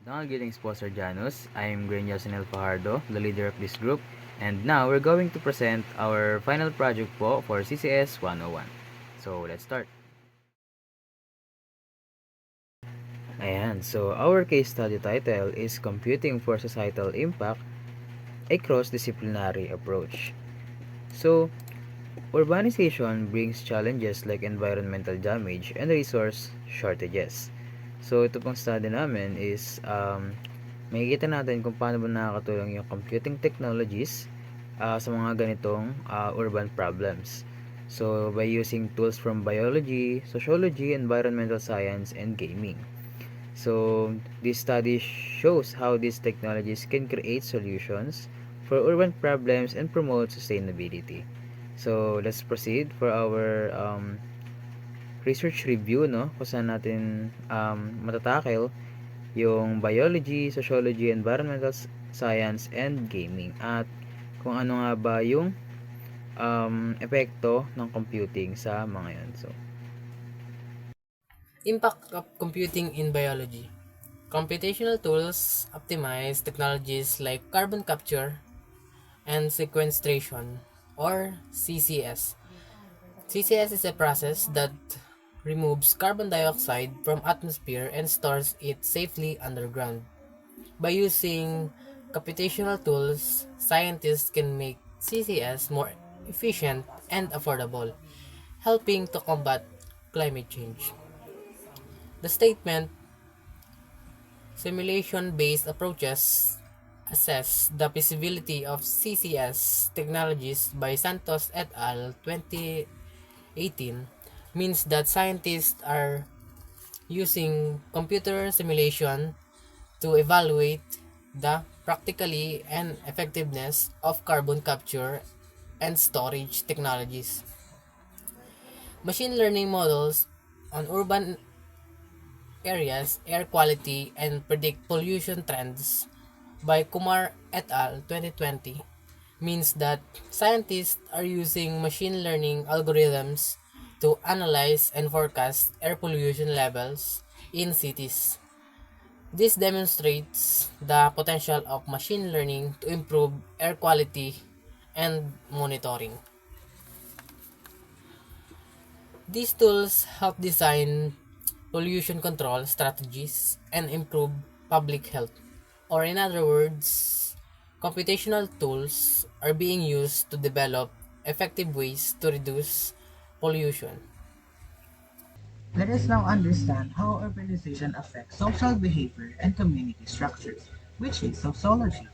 Donald Greetings po, Sir Janus. I'm Green Yasinel Fajardo, the leader of this group. And now, we're going to present our final project po for CCS 101. So, let's start. Ayan, so our case study title is Computing for Societal Impact, a Cross-Disciplinary Approach. So, urbanization brings challenges like environmental damage and resource shortages. So, ito pong study namin is makikita natin kung paano ba nakakatulong yung computing technologies sa mga ganitong urban problems. So, by using tools from biology, sociology, environmental science, and gaming. So, this study shows how these technologies can create solutions for urban problems and promote sustainability. So, let's proceed for our research review, no? Kung saan natin matatakel yung biology, sociology, environmental science, and gaming. At kung ano nga ba yung epekto ng computing sa mga yun. So, Impact of computing in biology. Computational tools optimize technologies like carbon capture and sequestration, or CCS. CCS is a process that removes carbon dioxide from atmosphere and stores it safely underground. By using computational tools, scientists can make CCS more efficient and affordable, helping to combat climate change. The statement simulation-based approaches assess the feasibility of CCS technologies by Santos et al. 2018 means that scientists are using computer simulation to evaluate the practicality and effectiveness of carbon capture and storage technologies. Machine learning models on urban areas, air quality, and predict pollution trends by Kumar et al. 2020 means that scientists are using machine learning algorithms to analyze and forecast air pollution levels in cities. This demonstrates the potential of machine learning to improve air quality and monitoring. These tools help design pollution control strategies and improve public health. Or in other words, computational tools are being used to develop effective ways to reduce pollution. Let us now understand how urbanization affects social behavior and community structures, which is sociology.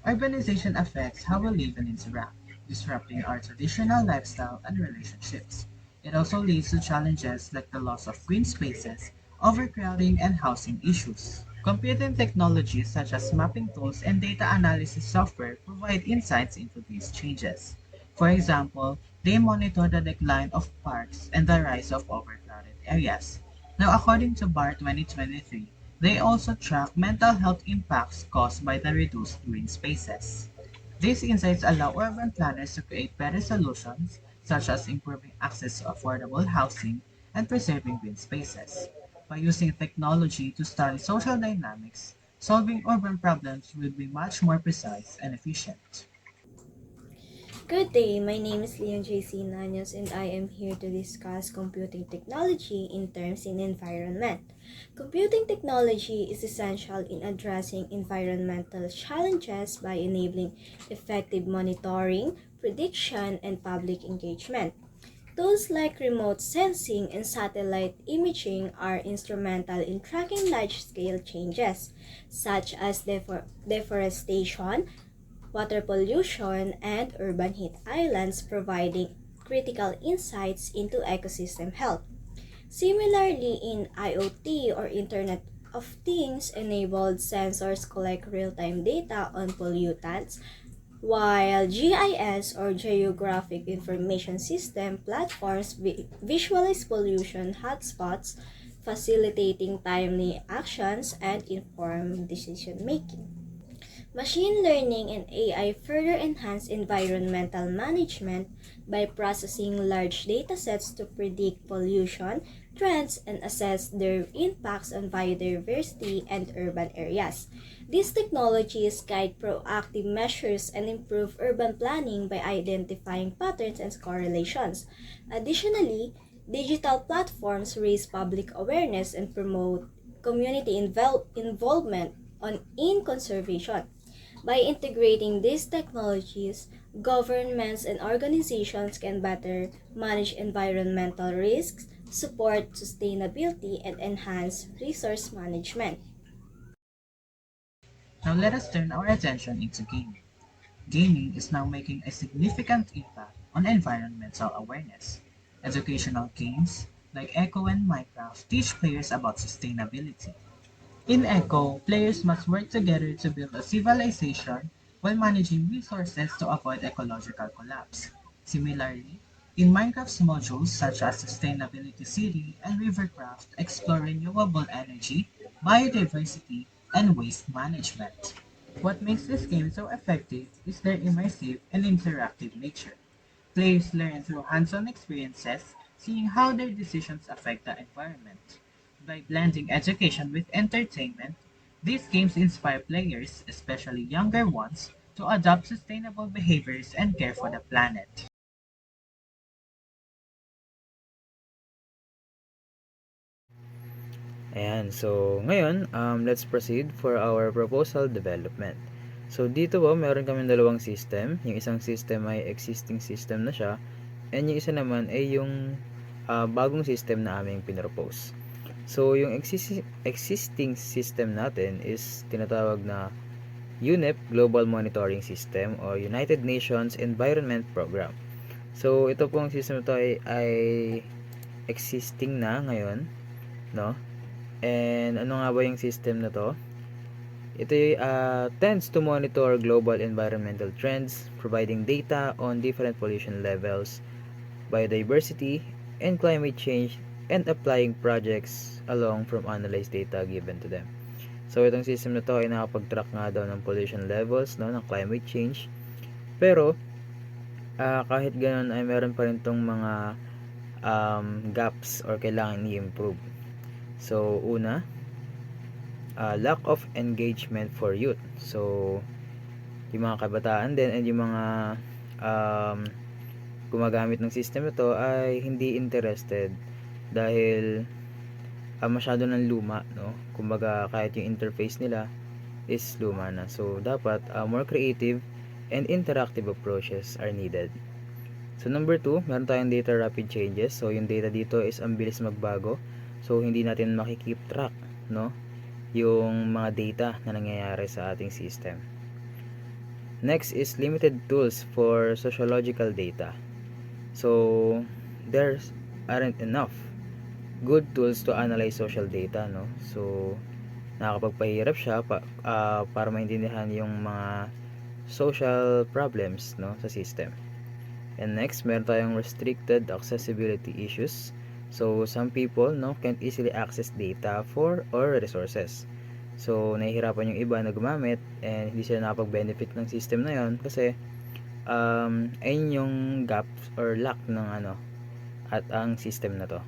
Urbanization affects how we live and interact, disrupting our traditional lifestyle and relationships. It also leads to challenges like the loss of green spaces, overcrowding, and housing issues. Computing technologies such as mapping tools and data analysis software provide insights into these changes. For example, they monitor the decline of parks and the rise of overcrowded areas. Now, according to BAR 2023, they also track mental health impacts caused by the reduced green spaces. These insights allow urban planners to create better solutions, such as improving access to affordable housing and preserving green spaces. By using technology to study social dynamics, solving urban problems will be much more precise and efficient. Good day, my name is Leon JC Nanyos and I am here to discuss computing technology in terms in environment. Computing technology is essential in addressing environmental challenges by enabling effective monitoring, prediction, and public engagement. Tools like remote sensing and satellite imaging are instrumental in tracking large-scale changes, such as deforestation, water pollution, and urban heat islands, providing critical insights into ecosystem health. Similarly, in IoT or Internet of Things, enabled sensors collect real-time data on pollutants, while GIS or Geographic Information System platforms visualize pollution hotspots, facilitating timely actions and informed decision making. Machine learning and AI further enhance environmental management by processing large datasets to predict pollution, trends and assess their impacts on biodiversity and urban areas. These technologies guide proactive measures and improve urban planning by identifying patterns and correlations. Additionally, digital platforms raise public awareness and promote community involvement in conservation. By integrating these technologies, governments and organizations can better manage environmental risks, support sustainability, and enhance resource management. Now let us turn our attention into gaming. Gaming is now making a significant impact on environmental awareness. Educational games like Echo and Minecraft teach players about sustainability. In Echo, players must work together to build a civilization while managing resources to avoid ecological collapse. Similarly, in Minecraft's modules such as Sustainability City and Rivercraft explore renewable energy, biodiversity, and waste management. What makes this game so effective is their immersive and interactive nature. Players learn through hands-on experiences, seeing how their decisions affect the environment. By blending education with entertainment, these games inspire players, especially younger ones, to adopt sustainable behaviors and care for the planet. Ayan, so ngayon, let's proceed for our proposal development. So dito po, meron kami dalawang system. Yung isang system ay existing system na siya, and yung isa naman ay yung bagong system na aming pinropose. So yung existing system natin is tinatawag na UNEP Global Monitoring System or United Nations Environment Program. So ito pong system ito ay existing na ngayon, no? And ano nga ba yung system na to? Ito tends to monitor global environmental trends, providing data on different pollution levels, biodiversity, and climate change, and applying projects along from analyzed data given to them. So itong system na to ay nakapag-track nga daw ng pollution levels, no, ng climate change. Pero kahit ganoon ay meron pa rin tong mga gaps or kailangan i-improve. So una, lack of engagement for youth. So yung mga kabataan din and yung mga gumagamit ng system ito ay hindi interested dahil masyado ng luma, no? Kumbaga kahit yung interface nila is luma na. So dapat more creative and interactive approaches are needed. So number 2, meron tayong data rapid changes. So yung data dito is ang bilis magbago. So hindi natin makikeep track, no? Yung mga data na nangyayari sa ating system. Next is limited tools for sociological data. So there aren't enough good tools to analyze social data, no? So nakakapagpahirap siya para maintindihan yung mga social problems, no, sa system. And next, meron tayong restricted accessibility issues. So some people, no, can't easily access data or resources. So nahihirapan yung iba na gumamit and hindi sila nakapag-benefit ng system na yon kasi ayun yung gaps or lack ng at ang system na to.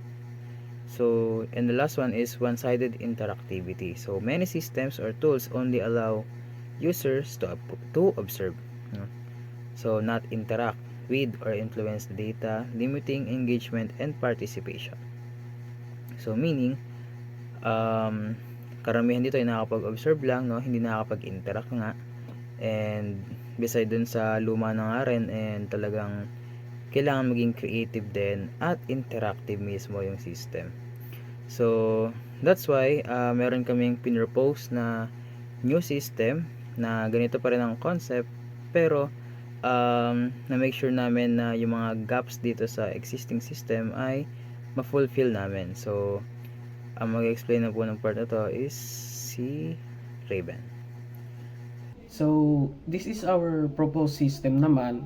So and the last one is one-sided interactivity. So many systems or tools only allow users to observe, no? So not interact with or influence the data, limiting engagement and participation. So meaning karamihan dito ay nakakapag-observe lang, no? Hindi nakakapag-interact nga. And beside dun sa luma na nga rin, and talagang kailangan maging creative din at interactive mismo yung system. So that's why meron kaming pinropose na new system na ganito pa rin ang concept, pero na make sure namin na yung mga gaps dito sa existing system ay ma-fulfill namin. So ang mag-explain na po ng part na to is si Raven. So, this is our proposed system naman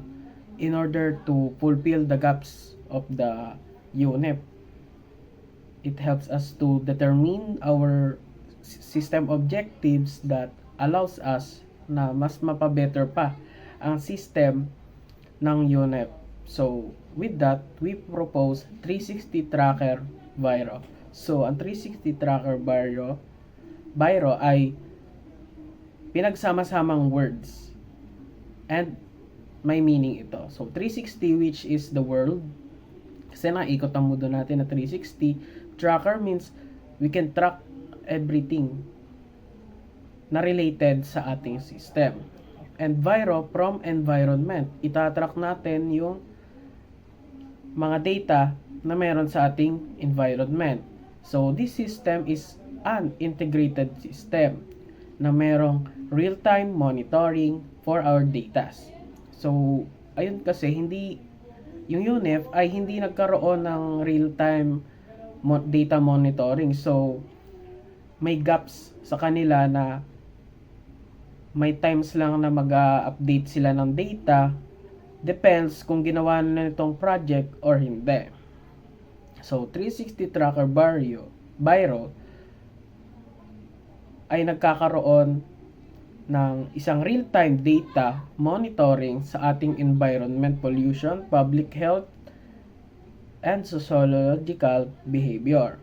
in order to fulfill the gaps of the UNEP. It helps us to determine our system objectives that allows us na mas mapabetter pa ang system ng UNEP. So, with that, we propose 360 tracker Viro. So, ang 360 tracker Viro ay pinagsama-samang words and may meaning ito. So, 360 which is the world. Kasi naikot ang mundo natin na 360. Tracker means we can track everything na related sa ating system. And Viro, from environment. Itatrack natin yung mga data na meron sa ating environment. So, this system is an integrated system na merong real-time monitoring for our data. So, ayun kasi yung UNEF ay hindi nagkaroon ng real-time data monitoring. So, may gaps sa kanila na may times lang na mag-update sila ng data. Depends kung ginawa na itong project or hindi. So, 360 Tracker Viro ay nagkakaroon ng isang real-time data monitoring sa ating environment, pollution, public health, and sociological behavior.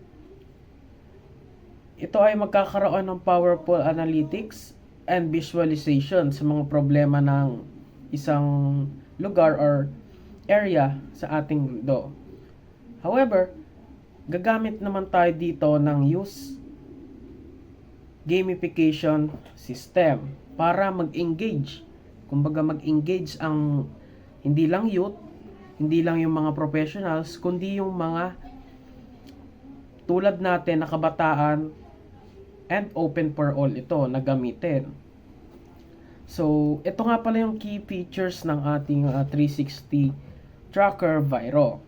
Ito ay magkakaroon ng powerful analytics and visualization sa mga problema ng isang lugar or area sa ating mundo. However, gagamit naman tayo dito ng use gamification system para mag-engage. Kumbaga mag-engage ang hindi lang youth, hindi lang yung mga professionals, kundi yung mga tulad natin na kabataan and open for all ito na gamitin. So, ito nga pala yung key features ng ating 360 Tracker Viro.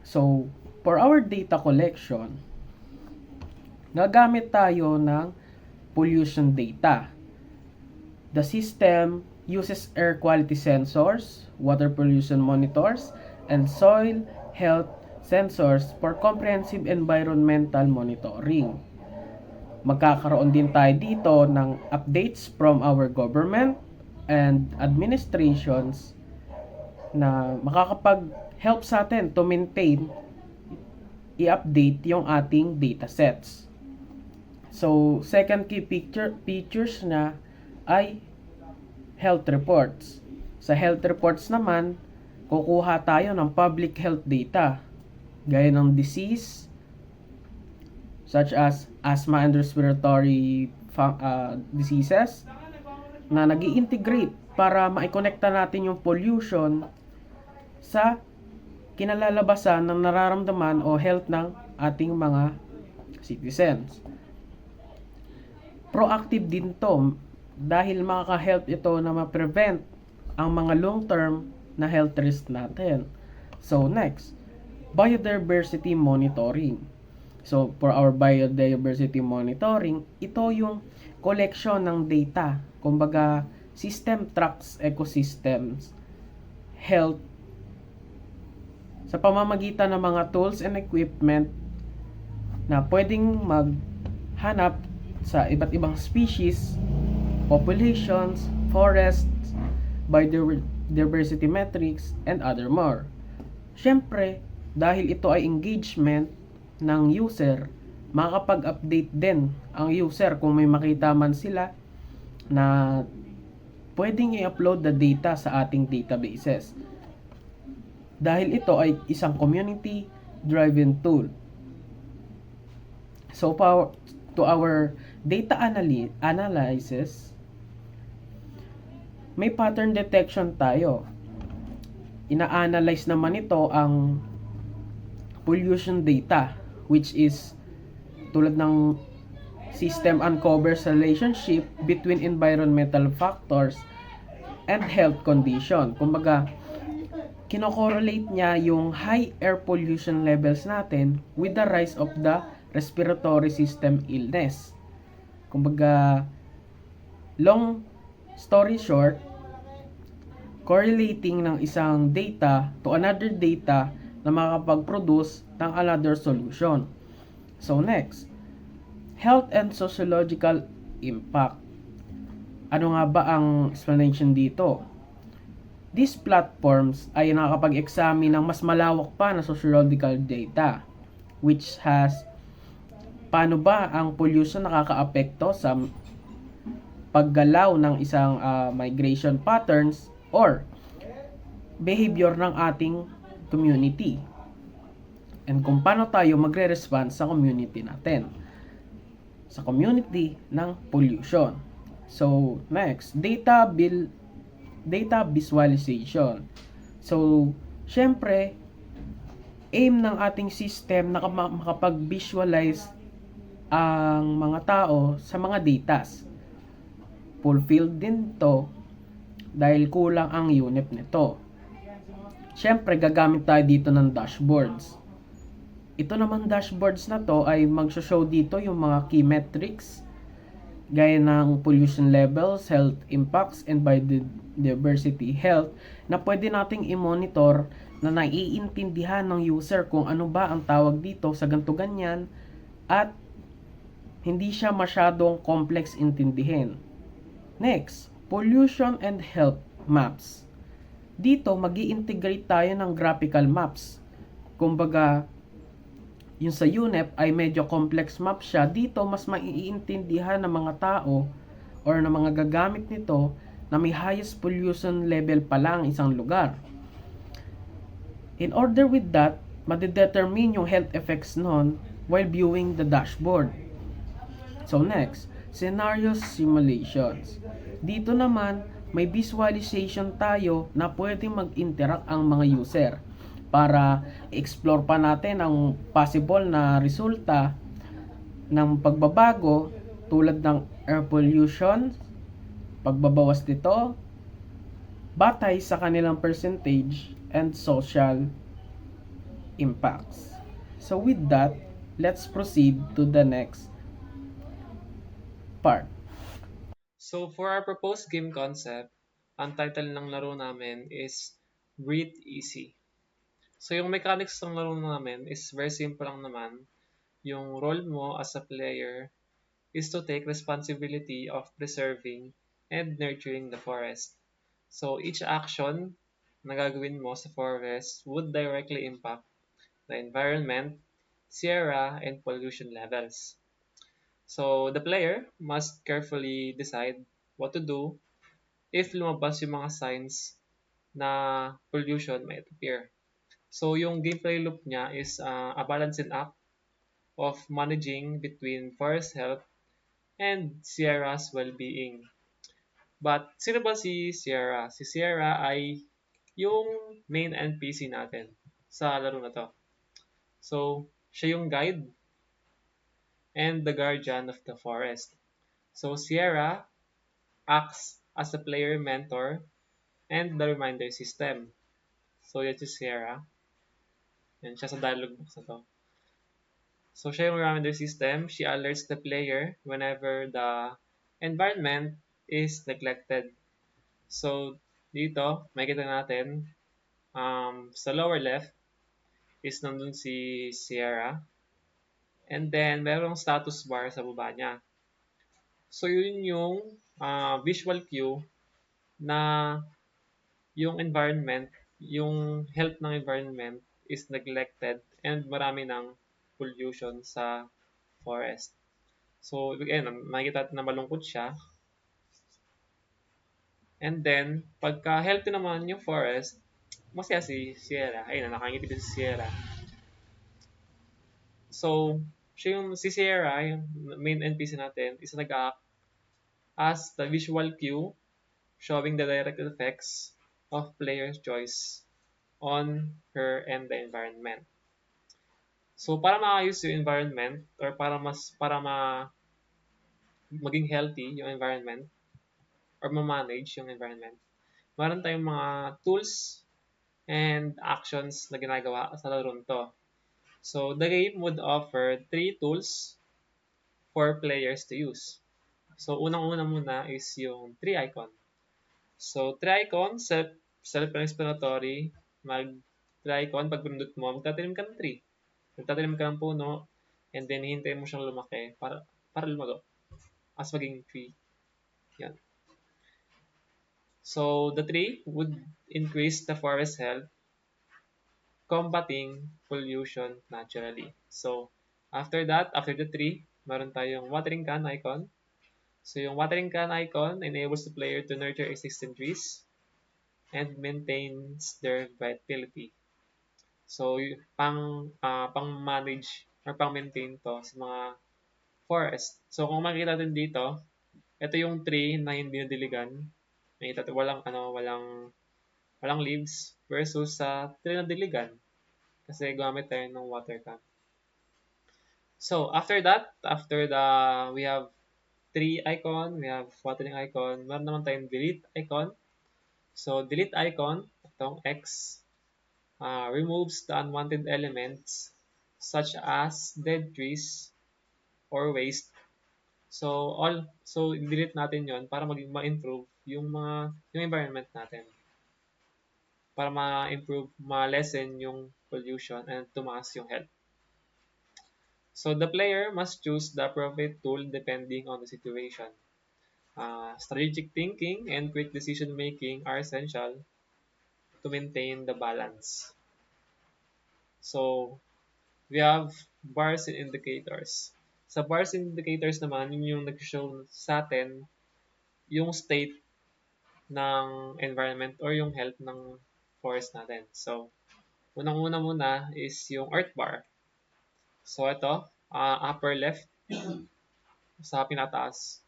So, for our data collection, nagamit tayo ng pollution data. The system uses air quality sensors, water pollution monitors, and soil health sensors for comprehensive environmental monitoring. Magkakaroon din tayo dito ng updates from our government and administrations na makakapag-help sa atin to maintain, i-update yung ating datasets. So, second key features na ay health reports. Sa health reports naman, kukuha tayo ng public health data gaya ng disease such as asthma and respiratory diseases na nag-i-integrate para maikonekta natin yung pollution sa kinalalabasan ng nararamdaman o health ng ating mga citizens. Proactive din to dahil makaka-help ito na ma-prevent ang mga long-term na health risk natin. So next, biodiversity monitoring. So for our biodiversity monitoring, ito yung collection ng data. Kumbaga, system tracks ecosystems, health, sa pamamagitan ng mga tools and equipment na pwedeng maghanap sa iba't ibang species, populations, forests, biodiversity metrics, and other more. Siyempre, dahil ito ay engagement ng user, makakapag-update din ang user kung may makita man sila na pwedeng i-upload the data sa ating databases. Dahil ito ay isang community-driven tool. So, to our data analysis, may pattern detection tayo. Ina-analyze naman ito ang pollution data, which is tulad ng system uncovers relationship between environmental factors and health condition. Kumbaga, kinokorrelate niya yung high air pollution levels natin with the rise of the respiratory system illness. Kumbaga, long story short, correlating ng isang data to another data na makakapag-produce ng another solution. So next, health and sociological impact. Ano nga ba ang explanation dito? These platforms ay nakakapag-examine ng mas malawak pa na sociological data. which has paano ba ang pollution nakakaapekto sa paggalaw ng isang migration patterns or behavior ng ating community, and kung paano tayo magre-respond sa community natin, sa community ng pollution. So, next, data visualization. So, syempre, aim ng ating system na makapag-visualize ang mga tao sa mga datas. Fulfilled din to dahil kulang ang unit nito. Syempre, gagamit tayo dito ng dashboards. Ito naman dashboards na to ay mag-show dito yung mga key metrics gaya ng pollution levels, health impacts, and biodiversity health na pwede nating i-monitor na naiintindihan ng user kung ano ba ang tawag dito sa ganto ganyan at hindi siya masyadong complex intindihin. Next, pollution and health maps. Dito, magi-integrate tayo ng graphical maps. Kumbaga, yung sa UNEP ay medyo complex map siya. Dito, mas maiintindihan ng mga tao or ng mga gagamit nito na may highest pollution level pa lang isang lugar. In order with that, madedetermine yung health effects nun while viewing the dashboard. So next, scenario simulations. Dito naman, may visualization tayo na pwedeng mag-interact ang mga user para explore pa natin ang possible na resulta ng pagbabago tulad ng air pollution, pagbabawas nito, batay sa kanilang percentage and social impacts. So with that, let's proceed to the next part. So for our proposed game concept, ang title ng laro namin is Breathe Easy. So yung mechanics ng laro namin is very simple lang naman. Yung role mo as a player is to take responsibility of preserving and nurturing the forest. So each action na gagawin mo sa forest would directly impact the environment, sierra, and pollution levels. So the player must carefully decide what to do if lumabas yung mga signs na pollution might appear. So yung gameplay loop niya is a balancing act of managing between forest health and Sierra's well-being. But sino ba si Sierra? Si Sierra ay yung main NPC natin sa laro na to. So, siya yung guide and the guardian of the forest. So, Sierra acts as a player mentor and the reminder system. So, yan si Sierra. Yan siya sa dialogue box na to. So, siya yung reminder system. She alerts the player whenever the environment is neglected. So, dito, makikita natin, sa lower left is nandun si Sierra. And then, merong status bar sa baba niya. So, yun yung visual cue na yung environment, yung health ng environment is neglected and marami ng pollution sa forest. So, again, makikita natin na malungkot siya. And then, pagka healthy naman yung forest, masaya si Sierra. Ayun, nakangiti din si Sierra. So, si Sierra, yung main NPC natin, is nag-act as the visual cue showing the direct effects of player's choice on her and the environment. So, para maayos yung environment or para maging healthy yung environment or ma-manage yung environment, meron tayong mga tools and actions na ginagawa sa laro to. So, the game would offer 3 tools for players to use. So, unang-una muna is yung tree icon. So, tree icon, self-explanatory. Tree icon, pag pinundot mo, magtatanim ka ng tree. Magtatanim ka ng puno, and then hintayin mo siyang lumaki para lumago as maging tree. Yan. So, the tree would increase the forest health combating pollution naturally. So, after that, after the tree, meron tayong watering can icon. So, yung watering can icon enables the player to nurture existing trees and maintains their vitality. So, pang-manage or pang-maintain to sa mga forest. So, kung makikita natin dito, ito yung tree na hindi nadiligan. Makita natin walang leaves versus sa tree na diligan kasi gumamit tayo ng water can. So, after we have tree icon, we have watering icon, meron naman tayong delete icon. So, delete icon, itong X, removes the unwanted elements such as dead trees or waste. So delete natin 'yon para ma-improve yung environment natin. Para ma-improve, ma-lessen yung pollution and tumaas yung health. So the player must choose the appropriate tool depending on the situation. Strategic thinking and quick decision making are essential to maintain the balance. So we have bars and indicators. Sa bars and indicators naman, yun yung nag-show sa atin yung state ng environment or yung health ng forest natin. So, unang-una muna is yung earth bar. So, ito, upper left, sa pinataas,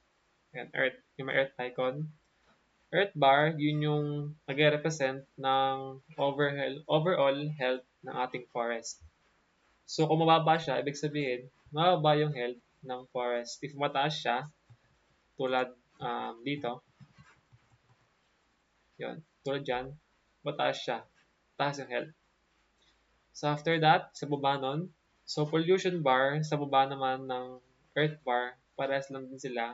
yan, earth, yung may earth icon. Earth bar, yun yung nag-represent ng overall health ng ating forest. So, kung mababa siya, ibig sabihin, mababa yung health ng forest. If mataas siya, tulad dito, yun, tulad dyan, mataas siya. Taas yung health. So, after that, sa baba nun, so pollution bar, sa baba naman ng earth bar, parehas lang din sila.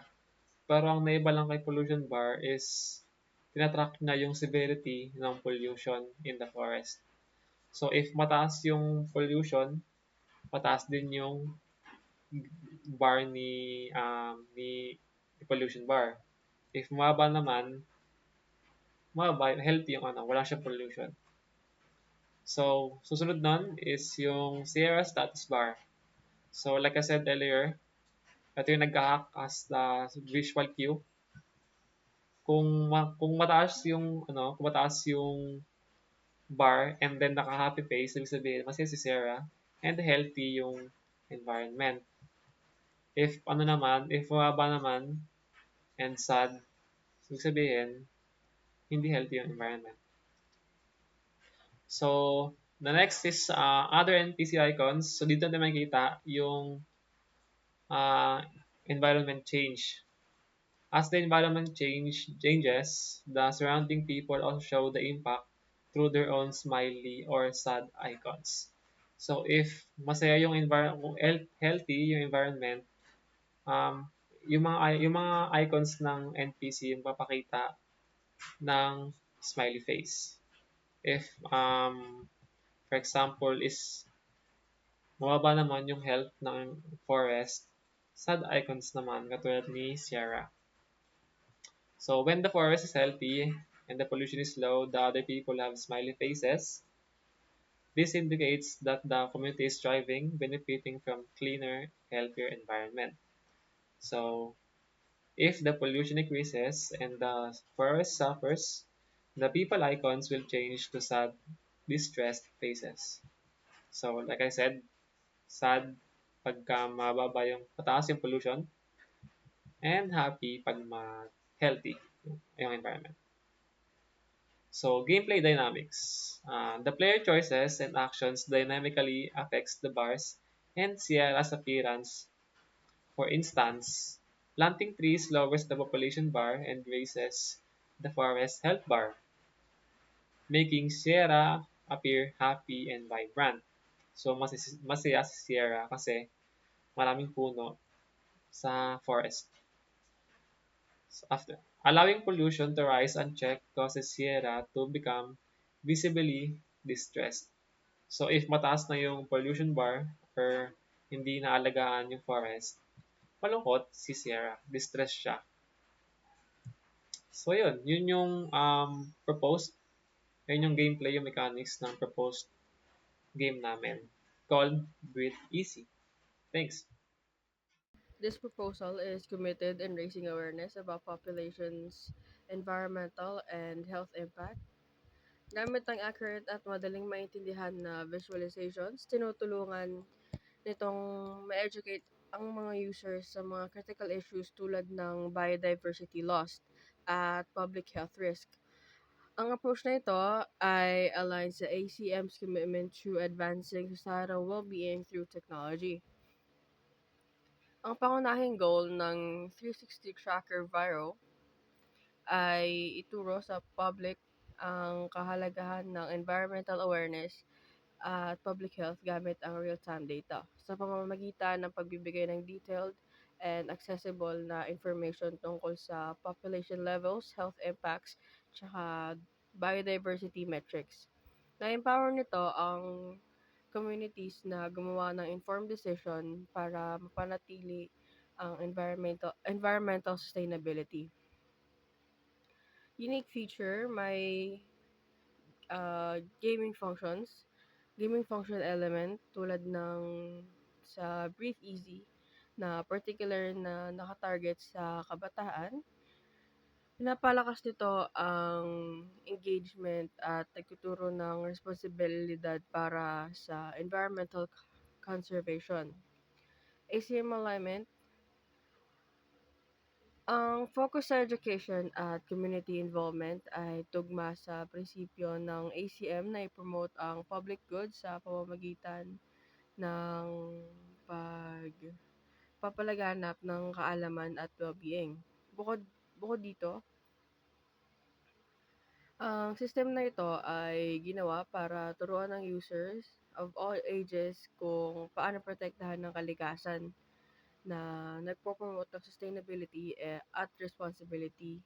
Pero ang naiba lang kay pollution bar is tinatrack na yung severity ng pollution in the forest. So, if mataas yung pollution, mataas din yung bar ni pollution bar. If mababa naman, mababa, healthy yung wala siyang pollution. So, susunod nun is yung Sierra status bar. So, like I said earlier, ito yung nag-hack as the visual cue. Kung mataas yung bar and then naka-happy face, ibig sabihin masaya si Sarah and healthy yung environment. If mababa naman and sad, ibig sabihin hindi healthy yung environment. So, the next is other NPC icons. So, dito natin makikita yung environment change. As the environment changes, the surrounding people also show the impact through their own smiley or sad icons. So, if masaya yung healthy yung environment, yung mga icons ng NPC yung papakita ng smiley face. If for example is mababa naman yung health ng forest, sad icons naman katulad ni Sierra. So when the forest is healthy and the pollution is low, the other people have smiley faces. This indicates that the community is thriving, benefiting from cleaner, healthier environment. So if the pollution increases and the forest suffers, the people icons will change to sad, distressed faces. So like I said, sad pagka mataas yung pollution, and happy pag healthy yung environment. So, gameplay dynamics. The player choices and actions dynamically affects the bars and Sierra's appearance. For instance, planting trees lowers the population bar and raises the forest health bar, making Sierra appear happy and vibrant. So, masaya si Sierra kasi maraming puno sa forest. So after allowing pollution to rise unchecked causes Sierra to become visibly distressed. So if mataas na yung pollution bar or hindi naalagaan yung forest, malungkot si Sierra, distressed siya. So yun yung proposed, yun yung gameplay, yung mechanics ng proposed game namin called Breathe Easy. Thanks! This proposal is committed in raising awareness about populations' environmental and health impact. Gamit ang accurate at madaling maintindihan na visualizations, tinutulungan nitong ma-educate ang mga users sa mga critical issues tulad ng biodiversity loss at public health risk. Ang approach na ito ay aligns sa ACM's commitment to advancing societal well-being through technology. Ang pangunahing goal ng 360 Tracker Viro ay ituro sa public ang kahalagahan ng environmental awareness at public health gamit ang real-time data sa pamamagitan ng pagbibigay ng detailed and accessible na information tungkol sa population levels, health impacts, tsaka biodiversity metrics. Na-empower nito ang communities na gumawa ng informed decision para mapanatili ang environmental sustainability. Unique feature, may gaming functions, gaming function element tulad ng sa Breathe Easy na particular na nakatarget sa kabataan. Pinapalakas nito ang engagement at nagtuturo ng responsibilidad para sa environmental conservation. ACM alignment, ang focus sa education at community involvement ay tugma sa prinsipyo ng ACM na i-promote ang public good sa pamamagitan ng pagpapalaganap ng kaalaman at well-being. Bukod, bukod dito, ang system na ito ay ginawa para turuan ng users of all ages kung paano protektahan ng kalikasan na nagpo-promote ng sustainability at responsibility.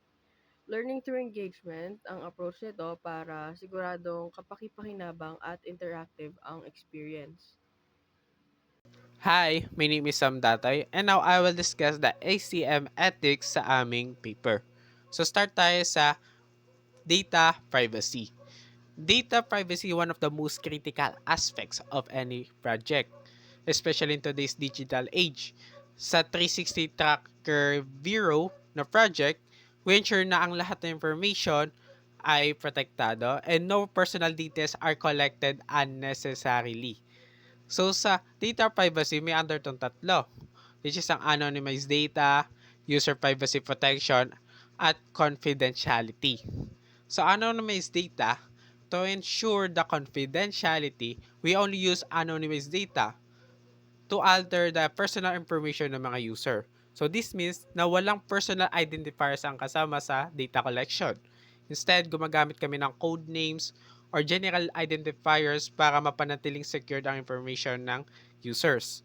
Learning through engagement ang approach nito para siguradong kapaki-pakinabang at interactive ang experience. Hi, my name is Sam Datay and now I will discuss the ACM ethics sa aming paper. So start tayo sa data privacy. Data privacy is one of the most critical aspects of any project, especially in today's digital age. Sa 360 Tracker Vero na project, we ensure na ang lahat ng information ay protektado and no personal details are collected unnecessarily. So sa data privacy, may under tong tatlo, which is ang anonymized data, user privacy protection, at confidentiality. So anonymized data, to ensure the confidentiality, we only use anonymized data to alter the personal information ng mga user. So this means na walang personal identifiers ang kasama sa data collection. Instead, gumagamit kami ng code names or general identifiers para mapanatiling secured ang information ng users.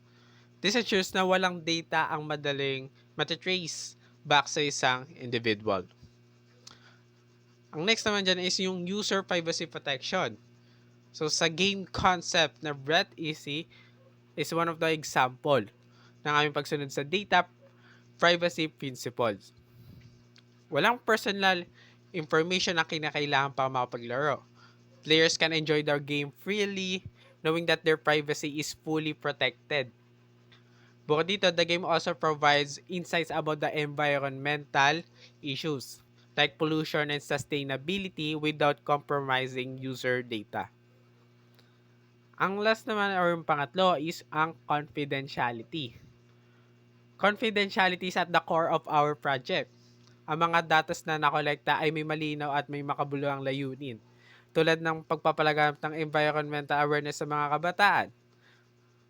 This ensures na walang data ang madaling matitrace back sa isang individual. Ang next naman dyan is yung user privacy protection. So sa game concept na Breath Easy is one of the example ng aming pagsunod sa data privacy principles. Walang personal information na kinakailangan para makapaglaro. Players can enjoy their game freely, knowing that their privacy is fully protected. Bukod dito, the game also provides insights about the environmental issues, like pollution and sustainability without compromising user data. Ang last naman or yung pangatlo is ang confidentiality. Confidentiality is at the core of our project. Ang mga datos na nakolekta ay may malinaw at may makabuluhang layunin, tulad ng pagpapalaganap ng environmental awareness sa mga kabataan.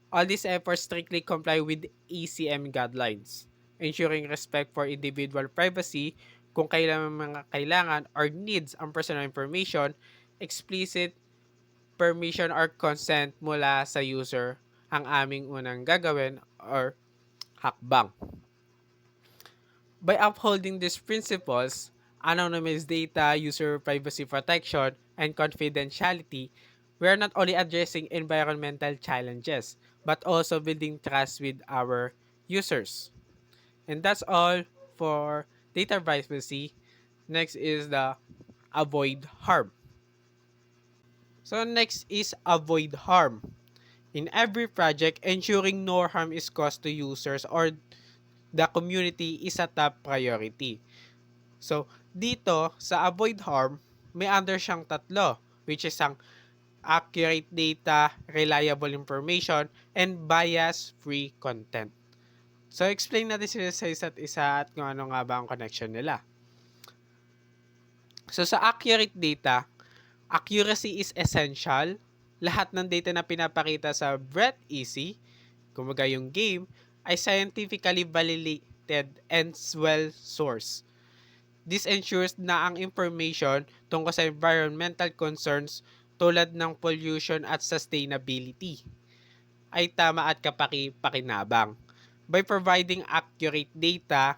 All these efforts strictly comply with ECM guidelines, ensuring respect for individual privacy kung kailangan mga kailangan or needs ang personal information, explicit permission or consent mula sa user ang aming unang gagawin or hakbang. By upholding these principles, anonymized data, user privacy protection, and confidentiality, we are not only addressing environmental challenges, but also building trust with our users. And that's all for data privacy. Next is the avoid harm. So next is avoid harm. In every project, ensuring no harm is caused to users or the community is a top priority. So dito sa avoid harm, may under siyang tatlo, which is ang accurate data, reliable information, and bias-free content. So explain natin sila sa isa't isa at kung ano nga ba ang connection nila. So sa accurate data, accuracy is essential. Lahat ng data na pinapakita sa BreathEasy, kumbaga yung game, ay scientifically validated and well sourced. This ensures na ang information tungkol sa environmental concerns tulad ng pollution at sustainability ay tama at kapaki-pakinabang. By providing accurate data,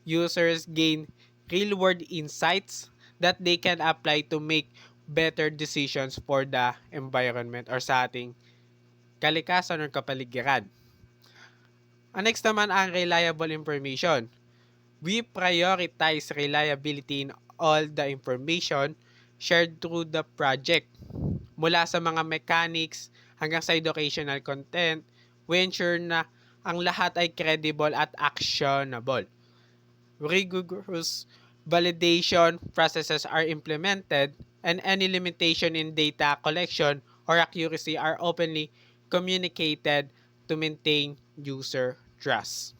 users gain real-world insights that they can apply to make better decisions for the environment or sa ating kalikasan or kapaligiran. Ang next naman ang reliable information. We prioritize reliability in all the information shared through the project. Mula sa mga mechanics hanggang sa educational content, we ensure na ang lahat ay credible at actionable. Rigorous validation processes are implemented and any limitation in data collection or accuracy are openly communicated to maintain user trust.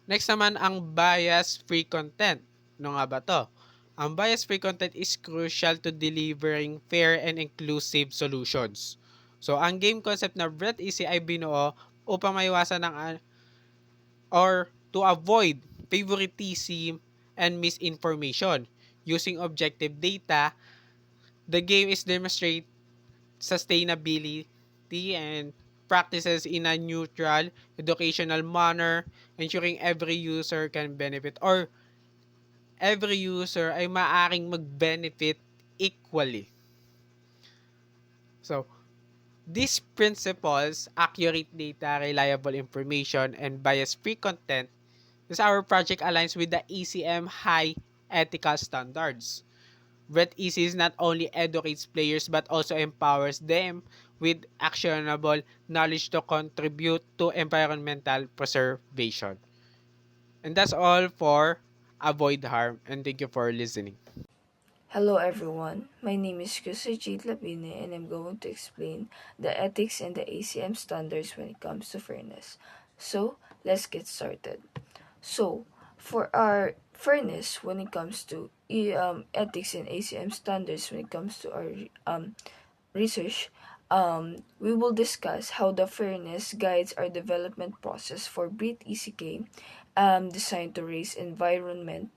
Next naman ang bias-free content. Ano nga ba to? Ang bias-free content is crucial to delivering fair and inclusive solutions. So, ang game concept na BreathEasy ay binuo upang maiwasan ng or to avoid favoritism and misinformation. Using objective data, the game is demonstrate sustainability and practices in a neutral, educational manner, ensuring every user can benefit or every user ay maaring mag-benefit equally. So, these principles, accurate data, reliable information, and bias-free content, is our project aligns with the ECM high ethical standards. BreathEasy is not only educates players but also empowers them with actionable knowledge to contribute to environmental preservation. And that's all for Avoid Harm, and thank you for listening. Hello everyone, my name is Kusajit Lapine and I'm going to explain the ethics and the ACM standards when it comes to fairness. So, let's get started. So, for our fairness when it comes to ethics and ACM standards when it comes to our research, we will discuss how the fairness guides our development process for BreathEasy game designed to raise environmental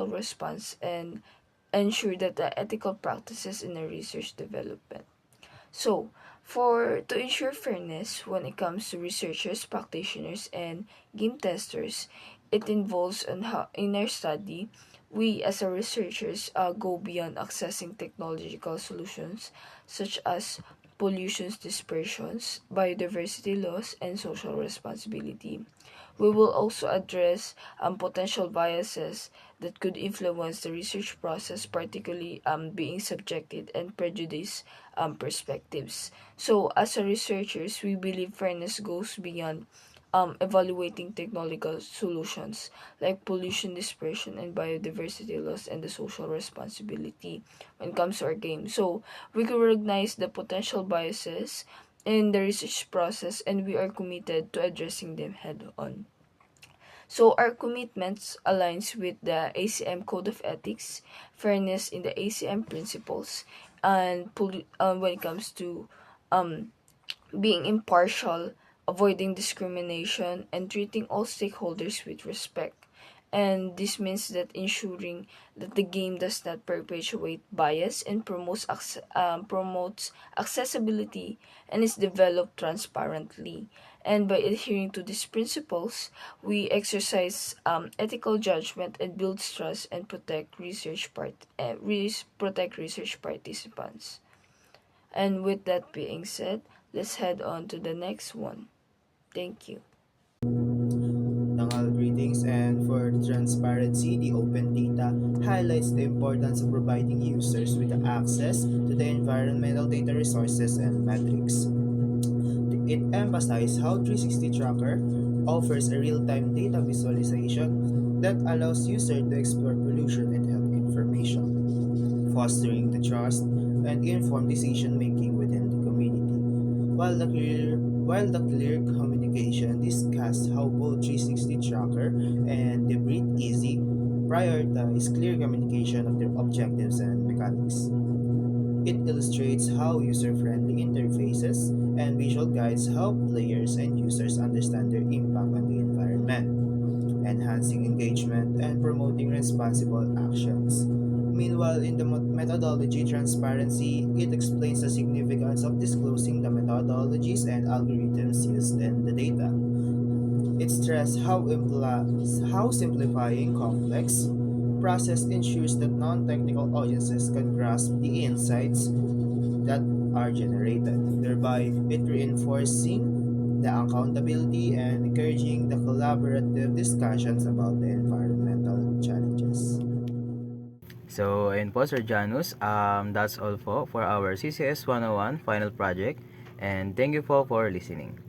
response and ensure that the ethical practices in the research development. So, to ensure fairness when it comes to researchers, practitioners, and game testers, it involves on how in our study we as a researchers go beyond accessing technological solutions such as pollution dispersions, biodiversity loss, and social responsibility. We will also address potential biases that could influence the research process, particularly being subjective and prejudice perspectives. So, as a researchers, we believe fairness goes beyond evaluating technological solutions like pollution dispersion and biodiversity loss and the social responsibility when it comes to our game. So, we recognize the potential biases in the research process and we are committed to addressing them head on. So our commitments aligns with the ACM Code of Ethics, fairness in the ACM principles, and when it comes to being impartial, avoiding discrimination, and treating all stakeholders with respect. And this means that ensuring that the game does not perpetuate bias and promotes accessibility and is developed transparently. And by adhering to these principles, we exercise ethical judgment and build trust and protect research participants. And with that being said, let's head on to the next one. Thank you. greetings, and for the transparency, the open data highlights the importance of providing users with access to the environmental data resources and metrics. It emphasizes how 360 Tracker offers a real-time data visualization that allows users to explore pollution and health information, fostering the trust and informed decision making within the community. While the clear communication discussed how both 360 Tracker and the Breathe Easy prioritize clear communication of their objectives and mechanics. It illustrates how user-friendly interfaces and visual guides help players and users understand their impact on the environment, enhancing engagement and promoting responsible actions. Meanwhile, in the methodology transparency, it explains the significance of disclosing the methodologies and algorithms used in the data. It stressed how simplifying complex process ensures that non-technical audiences can grasp the insights that are generated, thereby it reinforcing the accountability and encouraging the collaborative discussions about the environmental challenges. So, ayun po, Sir Janus. That's all for our CCS 101 final project. And thank you po for listening.